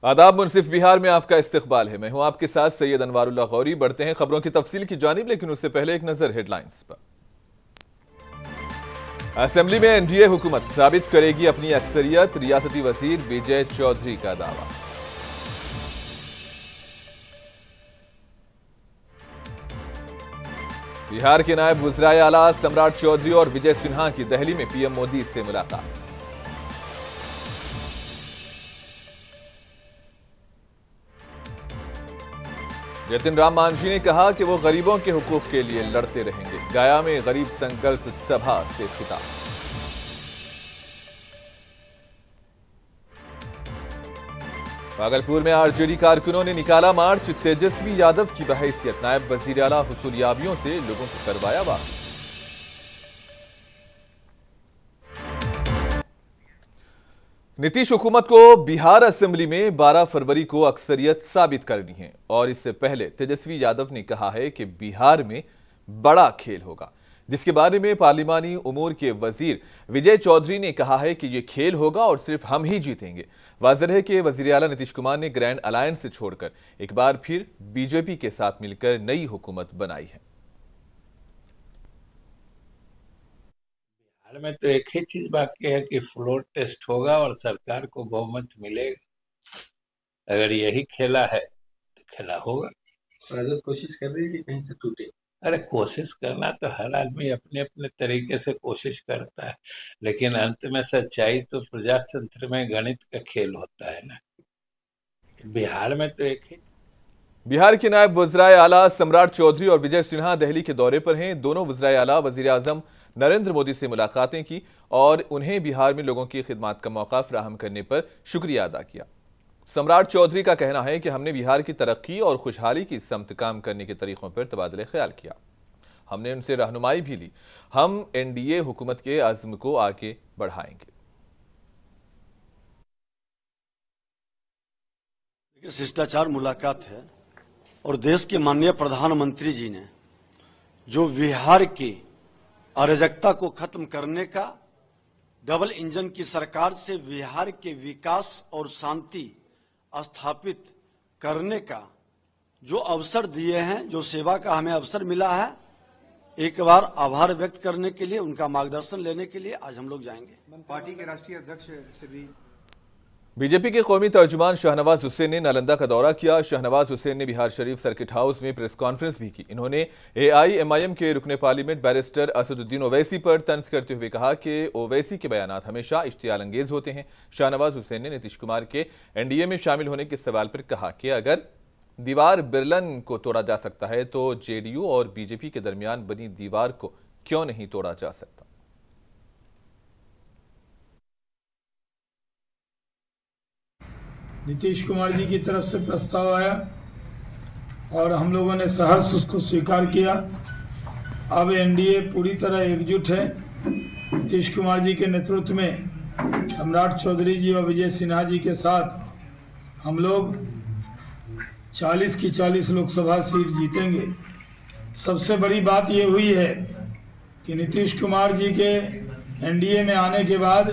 आदाब। मुनसिफ बिहार में आपका इस्तकबाल है। मैं हूं आपके साथ सैयद अनवारुल्लाह गौरी। बढ़ते हैं खबरों की तफसील की जानिब, लेकिन उससे पहले एक नजर हेडलाइंस पर। असेंबली में एनडीए हुकूमत साबित करेगी अपनी अक्सरियत, रियासती वजीर विजय चौधरी का दावा। बिहार के नायब वज़ीर आला सम्राट चौधरी और विजय सिन्हा की दिल्ली में पीएम मोदी से मुलाकात। जतिन राम मांझी ने कहा कि वो गरीबों के हुकूक के लिए लड़ते रहेंगे। गया में गरीब संकल्प सभा से खिताब। भागलपुर में आरजेडी कारकुनों ने निकाला मार्च। तेजस्वी यादव की बहैसियत नायब वजीर आला हुसूलियाबियों से लोगों को करवाया वाकिफ। नीतीश हुकूमत को बिहार असेंबली में 12 फरवरी को अक्सरियत साबित करनी है और इससे पहले तेजस्वी यादव ने कहा है कि बिहार में बड़ा खेल होगा, जिसके बारे में पार्लिमानी उमूर के वजीर विजय चौधरी ने कहा है कि यह खेल होगा और सिर्फ हम ही जीतेंगे। वाज़ेह है कि वजीर आला नीतीश कुमार ने ग्रैंड अलायंस से छोड़कर एक बार फिर बीजेपी के साथ मिलकर नई हुकूमत बनाई है। बिहार में तो एक ही चीज बाकी है कि फ्लोर टेस्ट होगा और सरकार को बहुमत मिलेगा। अगर यही खेला है तो खेला होगा। राजद कोशिश कर रही है कि कहीं से टूटे। अरे कोशिश करना तो हर आदमी अपने अपने तरीके से कोशिश करता है, लेकिन अंत में सच्चाई तो प्रजातंत्र में गणित का खेल होता है ना। बिहार में तो एक ही। बिहार के नायब वज़ीर आला सम्राट चौधरी और विजय सिन्हा दिल्ली के दौरे पर हैं। दोनों वज़ीर आला वज़ीर आज़म नरेंद्र मोदी से मुलाकातें की और उन्हें बिहार में लोगों की खिदमत का मौका फराहम करने पर शुक्रिया अदा किया। सम्राट चौधरी का कहना है कि हमने बिहार की तरक्की और खुशहाली की समत काम करने के तरीकों पर तबादले ख्याल किया। हमने उनसे रहनुमाई भी ली। हम एनडीए हुकूमत के अज़्म को आगे बढ़ाएंगे। शिष्टाचार मुलाकात है और देश के माननीय प्रधानमंत्री जी ने जो बिहार की अराजकता को खत्म करने का, डबल इंजन की सरकार से बिहार के विकास और शांति स्थापित करने का जो अवसर दिए हैं, जो सेवा का हमें अवसर मिला है, एक बार आभार व्यक्त करने के लिए, उनका मार्गदर्शन लेने के लिए आज हम लोग जाएंगे। पार्टी के राष्ट्रीय अध्यक्ष से भी बीजेपी के कौमी तर्जुमान शाहनवाज हुसैन ने नालंदा का दौरा किया। शाहनवाज हुसैन ने बिहार शरीफ सर्किट हाउस में प्रेस कॉन्फ्रेंस भी की। इन्होंने एआईएमआईएम के रुकने पार्लियामेंट बैरिस्टर असदुद्दीन ओवैसी पर तंज करते हुए कहा कि ओवैसी के बयानात हमेशा इश्तियाल अंगेज होते हैं। शाहनवाज हुसैन ने नीतीश कुमार के एनडीए में शामिल होने के सवाल पर कहा कि अगर दीवार बिरलन को तोड़ा जा सकता है तो जेडीयू और बीजेपी के दरमियान बनी दीवार को क्यों नहीं तोड़ा जा सकता। नीतीश कुमार जी की तरफ से प्रस्ताव आया और हम लोगों ने सहर्ष उसको स्वीकार किया। अब एनडीए पूरी तरह एकजुट है। नीतीश कुमार जी के नेतृत्व में सम्राट चौधरी जी और विजय सिन्हा जी के साथ हम लोग 40 की 40 लोकसभा सीट जीतेंगे। सबसे बड़ी बात ये हुई है कि नीतीश कुमार जी के एनडीए में आने के बाद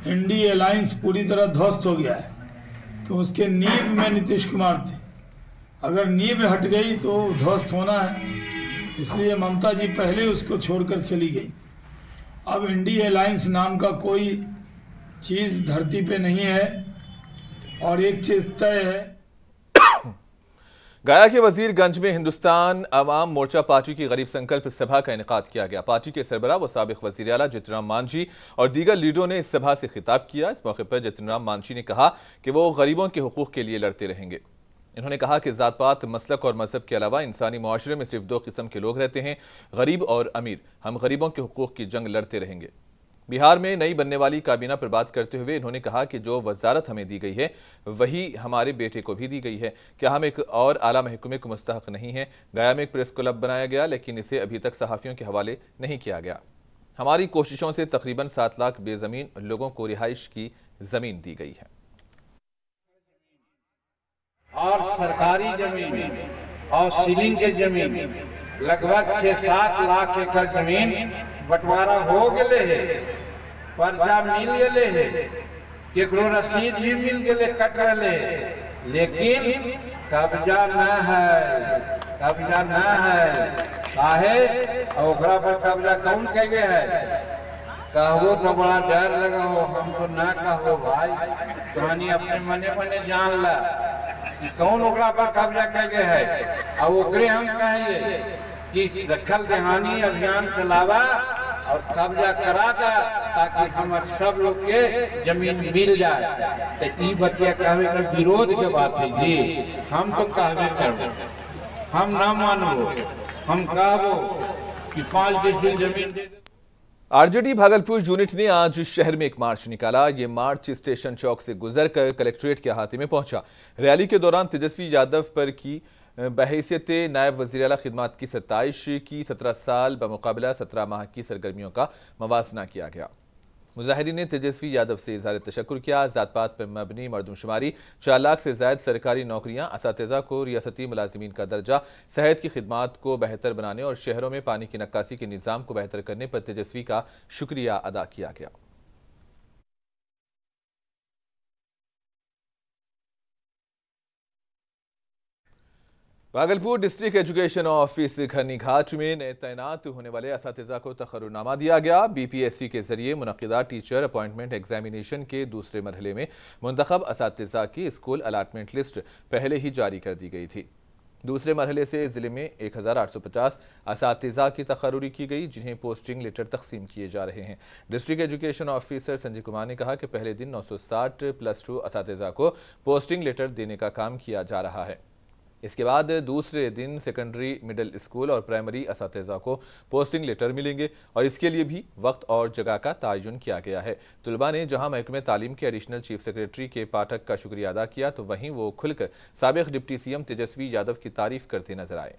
एनडीए अलायंस पूरी तरह ध्वस्त हो गया है कि उसके नींव में नीतीश कुमार थे। अगर नींव हट गई तो ध्वस्त होना है, इसलिए ममता जी पहले उसको छोड़कर चली गई। अब एनडीए अलायंस नाम का कोई चीज़ धरती पे नहीं है और एक चीज़ तय है। गया के वजीरगंज में हिंदुस्तान अवाम मोर्चा पार्टी की गरीब संकल्प सभा का इनेकाद किया गया। पार्टी के सरबराह व साबिक वजीर आला जतिन राम मांझी और दीगर लीडरों ने इस सभा से खिताब किया। इस मौके पर जतिन राम मांझी ने कहा कि वो गरीबों के हुकूक के लिए लड़ते रहेंगे। इन्होंने कहा कि जात पात, मसलक और मजहब के अलावा इंसानी मुआशरे में सिर्फ 2 किस्म के लोग रहते हैं, गरीब और अमीर। हम गरीबों के हुकूक की जंग लड़ते रहेंगे। बिहार में नई बनने वाली काबीना पर बात करते हुए इन्होंने कहा कि जो वजारत हमें दी गई है वही हमारे बेटे को भी दी गई है। क्या हम एक और आला महकमे को मुस्तहक नहीं है। गया में एक प्रेस क्लब बनाया गया, लेकिन इसे अभी तक सहाफ़ियों के हवाले नहीं किया गया। हमारी कोशिशों से तकरीबन 7 लाख बेजमीन लोगों को रिहाइश की जमीन दी गई है। और सरकारी जमीन और सीलिंग के जमीन लगभग 6-7 लाख एकड़ जमीन बंटवारा हो गए है, पर्चा मिल गए है। केकरो रसीद भी मिल गए कट रहे, लेकिन कब्जा न है, कब्जा न है। काहे ओकरा पर कब्जा कौन कह गए है? कहबो तो बड़ा डर लगा हो, हमको ना कहो भाई, कहानी अपने मने मने जान ला कि कौन ओकरा पर कब्जा कह गए है। और ओकरे हम कहेंगे कि दखल देहानी अभियान चलावा और कब्जा करा दा, ताकि हमारे सब लोग के जमीन मिल जाए। तो ई बतिया कहवे का विरोध के बात है जी, हम तो कहवे करबो, हम ना मानबो, हम कहबो कि 5 डिसमिल जमीन दे। आरजेडी भागलपुर यूनिट ने आज शहर में एक मार्च निकाला। ये मार्च स्टेशन चौक से गुजरकर कलेक्ट्रेट के अहाते में पहुंचा। रैली के दौरान तेजस्वी यादव पर की बहैसियत नायब वज़ीर आला खिदमत की 27 की 17 साल बमुकाबला 17 माह की सरगर्मियों का मवाजना किया गया। मुजाहिरीन ने तेजस्वी यादव से इज़हार तशक्कुर किया। ज़ात पात पर मबनी मरदमशुमारी, 4 लाख से ज़ायद सरकारी नौकरियां, असातिज़ा को रियासती मुलाजिमीन का दर्जा, सेहत की खिदमात को बेहतर बनाने और शहरों में पानी की नक्कासी के निज़ाम को बेहतर करने पर तेजस्वी का शुक्रिया अदा किया गया। भागलपुर डिस्ट्रिक्ट एजुकेशन ऑफिस खन्नी घाट में नए तैनात होने वाले असातिज़ा को तखर्रुरनामा दिया गया। बीपीएससी के जरिए मुनक़िदा टीचर अपॉइंटमेंट एग्जामिनेशन के दूसरे मरहले में मुंतखब असातिज़ा की स्कूल अलाटमेंट लिस्ट पहले ही जारी कर दी गई थी। दूसरे मरहले से जिले में 1850 असातिज़ा की तखर्रुरी की गई, जिन्हें पोस्टिंग लेटर तकसीम किए जा रहे हैं। District education officer Sanjay Kumar ने कहा कि पहले दिन 960 +2 असातिज़ा को पोस्टिंग लेटर देने का काम किया जा रहा है। इसके बाद दूसरे दिन सेकेंडरी, मिडिल स्कूल और प्राइमरी असातिज़ा को पोस्टिंग लेटर मिलेंगे और इसके लिए भी वक्त और जगह का तयन किया गया है। तुलबा ने जहां महकमे तालीम के एडिशनल चीफ सेक्रेटरी के पाठक का शुक्रिया अदा किया, तो वहीं वो खुलकर साबिक डिप्टी सीएम तेजस्वी यादव की तारीफ करते नजर आए।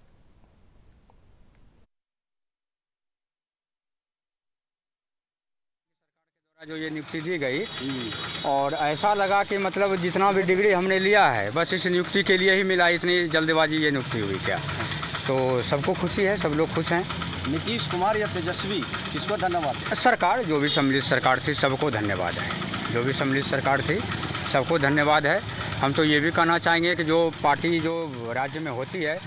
जो ये नियुक्ति दी गई और ऐसा लगा कि मतलब जितना भी डिग्री हमने लिया है बस इस नियुक्ति के लिए ही मिला, इतनी जल्दबाजी ये नियुक्ति हुई क्या, तो सबको खुशी है, सब लोग खुश हैं। नीतीश कुमार या तेजस्वी, किसको धन्यवाद? सरकार, जो भी सम्मिलित सरकार थी सबको धन्यवाद है, जो भी सम्मिलित सरकार थी सबको धन्यवाद है। हम तो ये भी कहना चाहेंगे कि जो पार्टी जो राज्य में होती है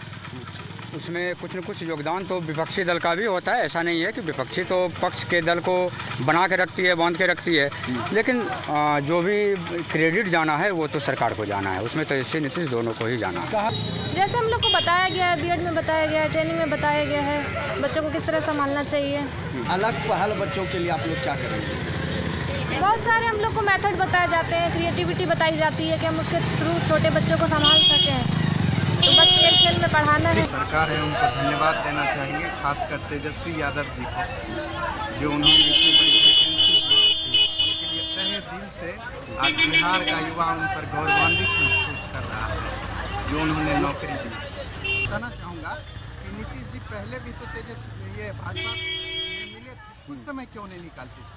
उसमें कुछ न कुछ योगदान तो विपक्षी दल का भी होता है। ऐसा नहीं है कि विपक्षी तो पक्ष के दल को बना के रखती है, बांध के रखती है, लेकिन जो भी क्रेडिट जाना है वो तो सरकार को जाना है, उसमें तो इससे नीतीश दोनों को ही जाना है। जैसे हम लोग को बताया गया है, बीएड में बताया गया है, ट्रेनिंग में बताया गया है, बच्चों को किस तरह संभालना चाहिए। अलग पहल बच्चों के लिए आप लोग क्या करेंगे? बहुत सारे हम लोग को मेथड बताए जाते हैं, क्रिएटिविटी बताई जाती है कि हम उसके थ्रू छोटे बच्चों को संभाल सकें, तो बस खेल खेल में पढ़ाना है। सरकार है उनको धन्यवाद देना चाहिए, खासकर तेजस्वी यादव जी को, जो उन्होंने इतनी बड़ी वैकेंसी के लिए तहे दिल से आज बिहार का युवा उन पर गौरवान्वित महसूस कर रहा है, जो उन्होंने नौकरी दी। बताना चाहूँगा कि नीतीश जी पहले भी तो तेजस्वी ये भाजपा में मिले थे, उस समय क्यों नहीं निकालते?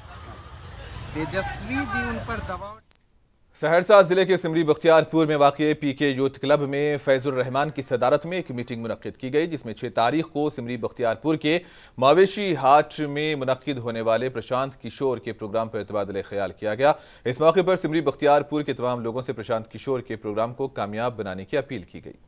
तेजस्वी जी उन पर दबाव। सहरसा जिले के सिमरी बख्तियारपुर में वाक़ पीके यूथ क्लब में फैजुर रहमान की सदारत में एक मीटिंग मुनक्किद की गई, जिसमें 6 तारीख को सिमरी बख्तियारपुर के मवेशी हाट में मुनक्किद होने वाले प्रशांत किशोर के प्रोग्राम पर तबादला ख्याल किया गया। इस मौके पर सिमरी बख्तियारपुर के तमाम लोगों से प्रशांत किशोर के प्रोग्राम को कामयाब बनाने की अपील की गई।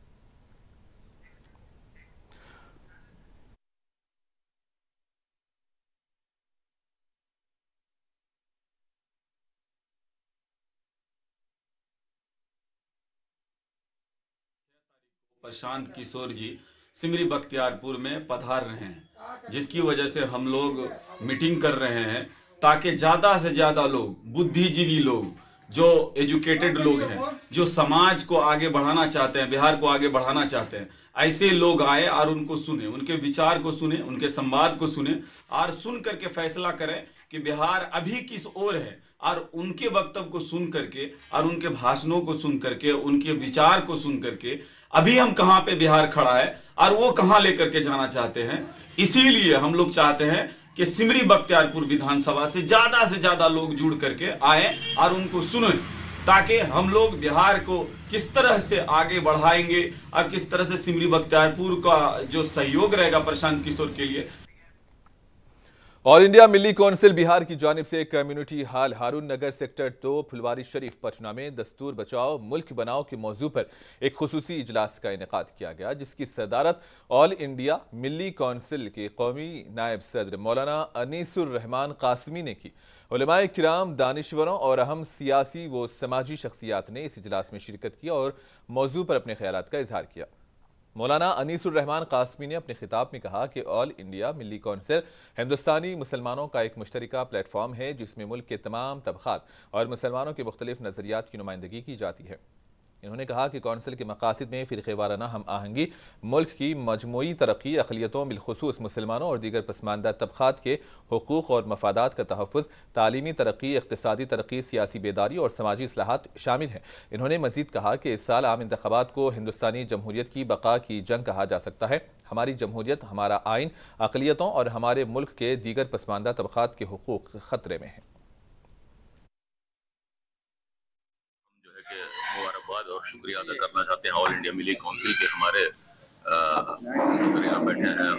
प्रशांत किशोर जी सिमरी बख्तियारपुर में पधार रहे हैं, जिसकी वजह से हम लोग मीटिंग कर रहे हैं ताकि ज़्यादा से ज़्यादा लोग, बुद्धिजीवी लोग, जो एजुकेटेड लोग हैं, जो समाज को आगे बढ़ाना चाहते हैं, बिहार को आगे बढ़ाना चाहते हैं, ऐसे लोग आए और उनको सुने, उनके विचार को सुने, उनके संवाद को सुने और सुन करके फैसला करें कि बिहार अभी किस ओर है, और उनके वक्तव्य को सुन करके और उनके भाषणों को सुन करके, उनके विचार को सुन करके अभी हम कहाँ पे बिहार खड़ा है और वो कहाँ लेकर के जाना चाहते हैं। इसीलिए हम लोग चाहते हैं कि सिमरी बख्तियारपुर विधानसभा से ज्यादा लोग जुड़ करके आए और उनको सुने, ताकि हम लोग बिहार को किस तरह से आगे बढ़ाएंगे और किस तरह से सिमरी बख्तियारपुर का जो सहयोग रहेगा प्रशांत किशोर के लिए। ऑल इंडिया मिली कौंसिल बिहार की जानिब से कम्युनिटी हॉल हारून नगर सेक्टर 2 फुलवारी शरीफ पटना में दस्तूर बचाओ मुल्क बनाओ के मौजू पर एक खुसूसी इजलास का इनेकाद किया गया, जिसकी सदारत ऑल इंडिया मिली कौंसिल के कौमी नायब सदर मौलाना अनीसुर रहमान कासमी ने की। उलमाए किराम, दानिश्वरों और अहम सियासी व समाजी शख्सियात ने इस इजलास में शिरकत की और मौजू पर अपने ख्यालात का इजहार किया। मौलाना अनीसुर रहमान कासमी ने अपने खिताब में कहा कि ऑल इंडिया मिली कौंसिल हिंदुस्तानी मुसलमानों का एक मुश्तरका प्लेटफॉर्म है, जिसमें मुल्क के तमाम तबकात और मुसलमानों के मुख्तलिफ नज़रियात की नुमाइंदगी की जाती है। इन्होंने कहा कि कौंसिल के मकासद में फ़िरक़ेवाराना हम आहंगी, मुल्क की मजमूई तरक्की, अक़लियतों बिलख़ुसूस मुसलमानों और दीगर पसमानदा तबक़ात के हुकूक़ और मफादात का तहफ़्फ़ुज़, तालीमी तरक्की, इक़्तिसादी तरक्की, सियासी बेदारी और समाजी इस्लाहात शामिल हैं। इन्होंने मज़ीद कहा कि इस साल आम इंतख़ाबात को हिंदुस्तानी जमहूरियत की बक़ा की जंग कहा जा सकता है। हमारी जमहूरियत, हमारा आइन, अक़लियतों और हमारे मुल्क के दीगर पसमानदा तबक़ात के हुकूक़ ख़तरे में हैं। मुबारकबाद और शुक्रिया अदा करना चाहते हैं ऑल इंडिया मिली काउंसिल के हमारे यहाँ बैठे हैं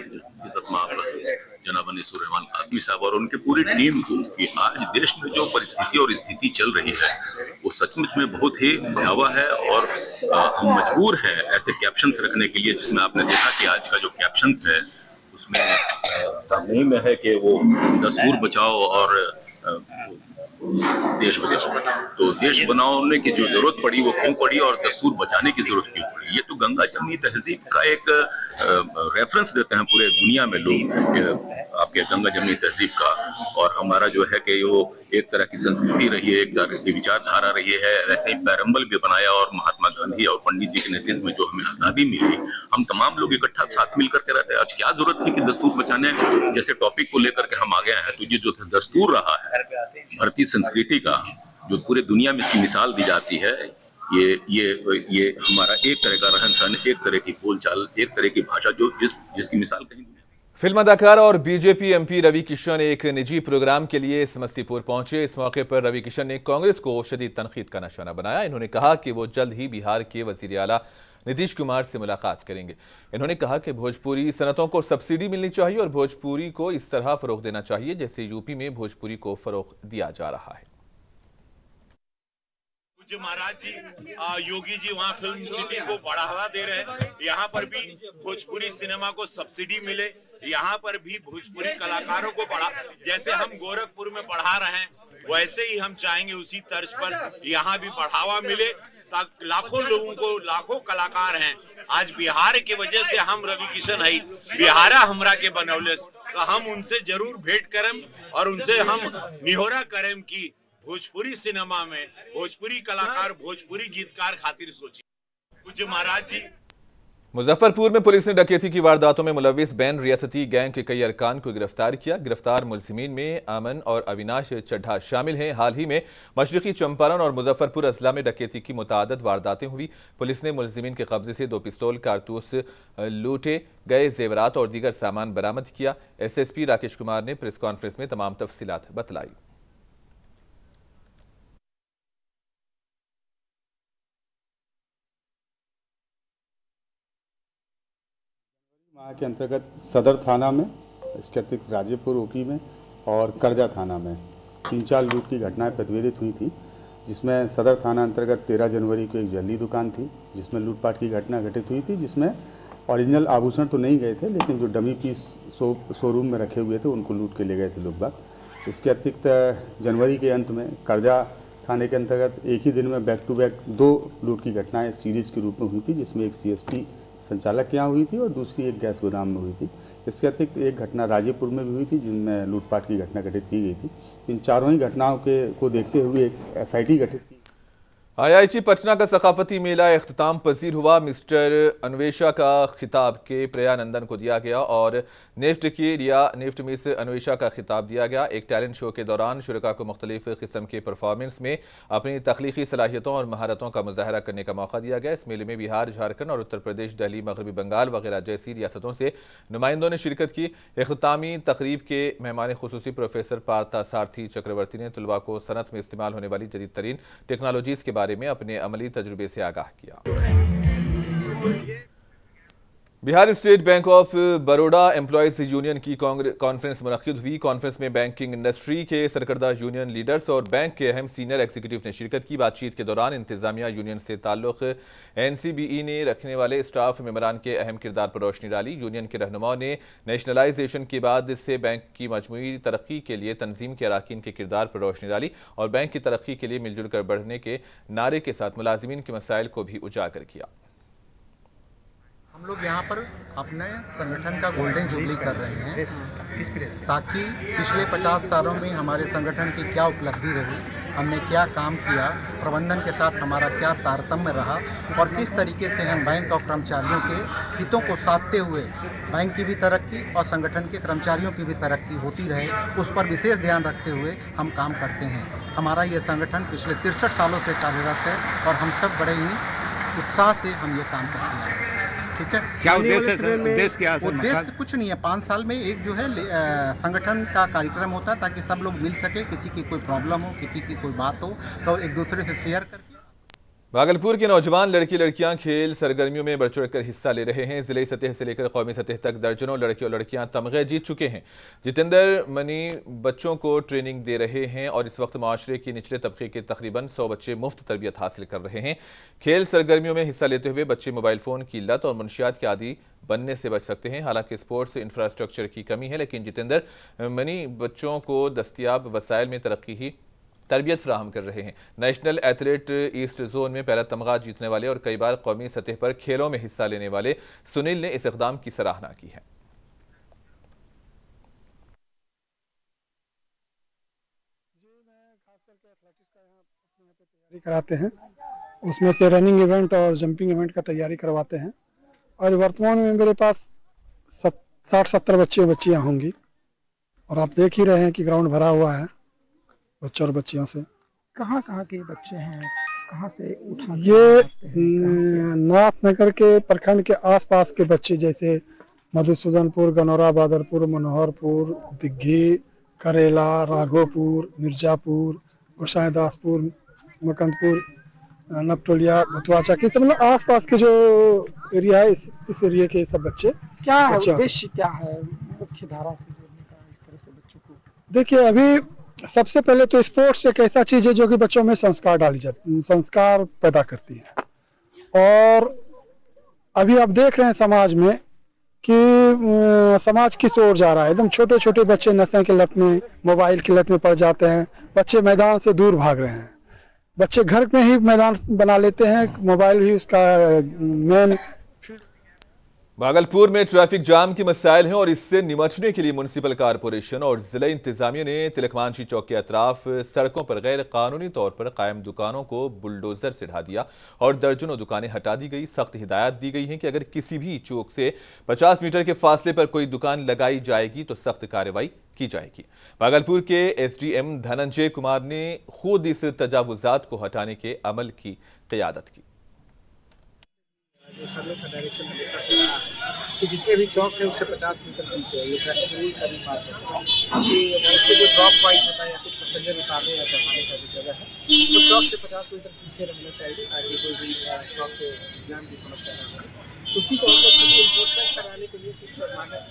जनाब अनीसुर रहमान कासमी साहब और उनके पूरी टीम को कि आज देश में जो परिस्थिति और स्थिति चल रही है वो सचमुच में बहुत ही भयावह है और हम मजबूर हैं ऐसे कैप्शंस रखने के लिए, जिसमें आपने देखा कि आज का जो कैप्शंस है उसमें सामने में है कि वो दस्तूर बचाओ और देश बचाओ। तो देश बनाने की जो जरूरत पड़ी वो क्यों पड़ी और दस्तूर बचाने की जरूरत क्यों पड़ी, ये तो गंगा जमनी तहजीब का एक रेफरेंस देते हैं पूरे दुनिया में लोग आपके गंगा जमनी तहजीब का। और हमारा जो है कि वो एक तरह की संस्कृति रही है, एक तरह की विचारधारा रही है। ऐसे ही पैरम्बल भी बनाया और महात्मा गांधी और पंडित जी के नेतृत्व में जो हमें आज़ादी मिली, हम तमाम लोग इकट्ठा साथ मिल करके रहते हैं। आज क्या जरूरत थी कि दस्तूर बचाने जैसे टॉपिक को लेकर के हम आ गए हैं। तो ये जो दस्तूर रहा है भारतीय संस्कृति का, जो पूरे दुनिया में इसकी मिसाल दी जाती है, ये हमारा एक तरह का रहन सहन, एक तरह की बोलचाल, एक तरह की भाषा जो जिसकी मिसाल कहीं। फिल्म अदाकार और बीजेपी एमपी रवि किशन एक निजी प्रोग्राम के लिए समस्तीपुर पहुंचे। इस मौके पर रवि किशन ने कांग्रेस को शदीद तनकीद का निशाना बनाया। इन्होंने कहा कि वो जल्द ही बिहार के वजीर आला नीतीश कुमार से मुलाकात करेंगे। इन्होंने कहा कि भोजपुरी सनतों को सब्सिडी मिलनी चाहिए और भोजपुरी को इस तरह फरोग देना चाहिए जैसे यूपी में भोजपुरी को फरोग दिया जा रहा है। पूज्य महाराज जी, योगी जी वहाँ फिल्म सिटी को बढ़ावा दे रहे हैं। यहाँ पर भी भोजपुरी सिनेमा को सब्सिडी मिले, यहाँ पर भी भोजपुरी कलाकारों को बढ़ा, जैसे हम गोरखपुर में बढ़ा रहे हैं वैसे ही हम चाहेंगे उसी तर्ज पर यहाँ भी बढ़ावा मिले, ताकि लाखों लोगों को, लाखों कलाकार हैं आज बिहार की वजह से हम रवि किशन है बिहारा हमरा के बनौले, तो हम उनसे जरूर भेंट करें और उनसे हम निहोरा करें कि भोजपुरी सिनेमा में भोजपुरी कलाकार, भोजपुरी गीतकार खातिर सोचिए। पूज्य महाराज जी। मुजफ्फरपुर में पुलिस ने डकैती की वारदातों में मुलविस बैन रियासती गैंग के कई अरकान को गिरफ्तार किया। गिरफ्तार मुलजिमीन में अमन और अविनाश चड्ढा शामिल हैं। हाल ही में मशरकी चंपारण और मुजफ्फरपुर अजला में डकैती की मुताअद्दिद वारदातें हुई। पुलिस ने मुलजिमीन के कब्जे से 2 पिस्तौल, कारतूस, लूटे गए जेवरात और दीगर सामान बरामद किया। SSP राकेश कुमार ने प्रेस कॉन्फ्रेंस में तमाम तफसीलात बतलाई। माह के अंतर्गत सदर थाना में, इसके अतिरिक्त राजेपुर OP में और करजा थाना में 3-4 लूट की घटनाएं प्रतिवेदित हुई थी, जिसमें सदर थाना अंतर्गत 13 जनवरी को एक जल्दी दुकान थी जिसमें लूटपाट की घटना घटित हुई थी, जिसमें ओरिजिनल आभूषण तो नहीं गए थे लेकिन जो डमी पीस शोरूम में रखे हुए थे उनको लूट के ले गए थे लोग बाग। इसके अतिरिक्त जनवरी के अंत में करजा थाने के अंतर्गत एक ही दिन में बैक टू बैक 2 लूट की घटनाएँ सीरीज़ के रूप में हुई थी, जिसमें एक CSP संचालक के यहाँ हुई थी और दूसरी एक गैस गोदाम में हुई थी। इसके अतिरिक्त एक घटना राजेपुर में भी हुई थी जिनमें लूटपाट की घटना घटित की गई थी। इन चारों ही घटनाओं को देखते हुए एक SIT गठित की। IIT पटना का सकाफती मेला इख्तिताम पजीर हुआ। मिस्टर अन्वेषा का खिताब के प्रियानंदन को दिया गया और नेफ्ट की रिया नेफ्ट मिस अन्वेषा का खिताब दिया गया। एक टैलेंट शो के दौरान शुरका को मुख्तलिफ किस्म के परफॉर्मेंस में अपनी तख्लीकी सलाहियतों और महारतों का मुजाहरा करने का मौका दिया गया। इस मेले में बिहार, झारखंड और उत्तर प्रदेश, दिल्ली, मगरबी बंगाल वगैरह जैसी रियासतों से नुमाइंदों ने शिरकत की। इख्तितामी तकरीब के मेहमान खुसूसी प्रोफेसर पार्था सारथी चक्रवर्ती ने तलबा को सनत में इस्तेमाल होने वाली जदीद तरीन टेक्नोलॉजीज़ के बारे में अपने अमली तजुर्बे से आगाह किया। Bihar state bank of Baroda employees union की कॉन्फ्रेंस मुनक्किद हुई। कॉन्फ्रेंस में बैंकिंग इंडस्ट्री के सरकर्दा यूनियन लीडर्स और बैंक के अहम सीनियर एग्जीक्यूटिव ने शिरकत की। बातचीत के दौरान इंतजामिया यूनियन से ताल्लुक NCBE ने रखने वाले स्टाफ मेंबरान के अहम किरदार पर रोशनी डाली। यूनियन के रहनुमाओं ने नेशनलाइजेशन के बाद से बैंक की मजमूई तरक्की के लिए तंजीम के अराकीन के किरदार पर रोशनी डाली और बैंक की तरक्की के लिए मिलजुल कर बढ़ने के नारे के साथ मुलाजिमीन के मसाइल को भी उजागर किया। हम लोग यहाँ पर अपने संगठन का गोल्डन जुबली कर रहे हैं ताकि पिछले 50 सालों में हमारे संगठन की क्या उपलब्धि रही, हमने क्या काम किया, प्रबंधन के साथ हमारा क्या तारतम्य रहा और किस तरीके से हम बैंक और कर्मचारियों के हितों को साधते हुए बैंक की भी तरक्की और संगठन के कर्मचारियों की भी तरक्की होती रहे, उस पर विशेष ध्यान रखते हुए हम काम करते हैं। हमारा ये संगठन पिछले 63 सालों से कार्यरत है और हम सब बड़े ही उत्साह से हम ये काम करते हैं। ठीक है, क्या उद्देश्य क्या है? उद्देश्य कुछ नहीं है, 5 साल में एक जो है संगठन का कार्यक्रम होता है ताकि सब लोग मिल सके, किसी की कोई प्रॉब्लम हो, किसी की कोई बात हो तो एक दूसरे से शेयर करके। भागलपुर के नौजवान लड़की लड़कियां खेल सरगर्मियों में बढ़ चढ़कर हिस्सा ले रहे हैं। जिले सतह से लेकर कौमी सतह तक दर्जनों लड़के और लड़कियां तमगे जीत चुके हैं। जितेंद्र मनी बच्चों को ट्रेनिंग दे रहे हैं और इस वक्त माशरे के निचले तबके के तकरीबन 100 बच्चे मुफ्त तरबियत हासिल कर रहे हैं। खेल सरगर्मियों में हिस्सा लेते हुए बच्चे मोबाइल फ़ोन की लत और मुनशियात के आदी बनने से बच सकते हैं। हालांकि स्पोर्ट्स इंफ्रास्ट्रक्चर की कमी है, लेकिन जितेंद्र मनी बच्चों को दस्तियाब वसाइल में तरबियत फ्राहम कर रहे हैं। नेशनल एथलीट ईस्ट जोन में पहला तमगा जीतने वाले और कई बार कौमी सतह पर खेलों में हिस्सा लेने वाले सुनील ने इस इक़दाम की सराहना की है। कराते हैं, उसमें से रनिंग इवेंट और जंपिंग इवेंट का तैयारी करवाते हैं और वर्तमान में मेरे पास 60-70 बच्चियां होंगी और आप देख ही रहे हैं कि ग्राउंड भरा हुआ है बच्चों और बच्चियों से। कहाँ के बच्चे हैं, कहाँ से उठा? ये नाथनगर के प्रखंड के आसपास के बच्चे जैसे मधुसूदनपुर, गनौरा, बादरपुर, मनोहरपुर, दिग्घी, करेला, राघोपुर, मिर्जापुर, गोसाईदासपुर, मकंदपुर, नपटोलिया, भतुआचा के सब मतलब आसपास के जो एरिया है इस एरिया के सब बच्चे। क्या है उद्देश्य, क्या है मुख्य धारा से जोड़ने का इस तरह से बच्चों को? देखिए, अभी सबसे पहले तो स्पोर्ट्स एक ऐसा चीज है जो कि बच्चों में संस्कार पैदा करती है और अभी आप देख रहे हैं समाज में कि समाज किस ओर जा रहा है। एकदम छोटे छोटे बच्चे नशे के लत में, मोबाइल की लत में पड़ जाते हैं। बच्चे मैदान से दूर भाग रहे हैं, बच्चे घर में ही मैदान बना लेते हैं, मोबाइल भी उसका मेन। भागलपुर में ट्रैफिक जाम की मसाइल हैं और इससे निमटने के लिए म्युनिसिपल कारपोरेशन और जिला इंतजामिया ने तिलकमांझी चौक के अतराफ सड़कों पर गैर कानूनी तौर पर कायम दुकानों को बुलडोजर से ढा दिया और दर्जनों दुकानें हटा दी गई। सख्त हिदायत दी गई है कि अगर किसी भी चौक से 50 मीटर के फासले पर कोई दुकान लगाई जाएगी तो सख्त कार्रवाई की जाएगी। भागलपुर के SDM धनंजय कुमार ने खुद इस तजावुजात को हटाने के अमल की क़यादत की। जो सर लोग का डायरेक्शन हमेशा से रहा है कि जितने भी चौक है उससे 50 मीटर पीछे है, ये ट्रैफिक रूल का भी बात है कि वैसे जो ड्रॉप पॉइंट होता है या फिर पैसेंजर उतारने या चढ़ाने का जो जगह है तो चौक से 50 मीटर पीछे रहना चाहिए ताकि कोई भी चौक के जाम की समस्या ना हो। उसी को हम लोग इन्फोर्समेंट कराने के लिए कुछ मानक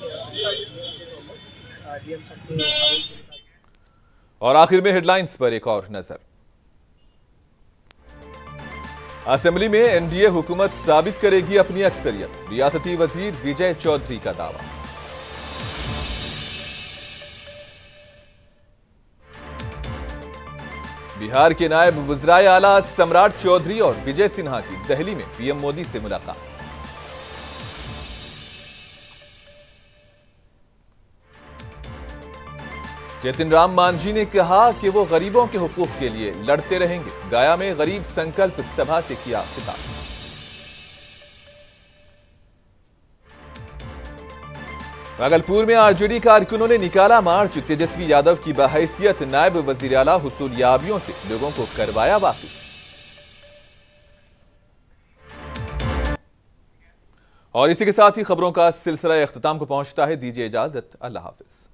DM सर के आदेश। और आखिर में हेडलाइंस पर एक और नजर। असेंबली में NDA हुकूमत साबित करेगी अपनी अक्सरियत, रियासती वजीर विजय चौधरी का दावा। बिहार के नायब वज़राए आला सम्राट चौधरी और विजय सिन्हा की दिल्ली में PM मोदी से मुलाकात। जतिन राम मांझी ने कहा कि वो गरीबों के हुकूक के लिए लड़ते रहेंगे। गया में गरीब संकल्प सभा से किया खिताब। भागलपुर में RJD कारकुनों ने निकाला मार्च। तेजस्वी यादव की बहैसियत नायब वजीर आला हुसूलियाबियों से लोगों को करवाया वाकिफ। और इसी के साथ ही खबरों का सिलसिला इख्तिताम को पहुंचता है। दीजिए इजाजत, अल्लाह हाफिज।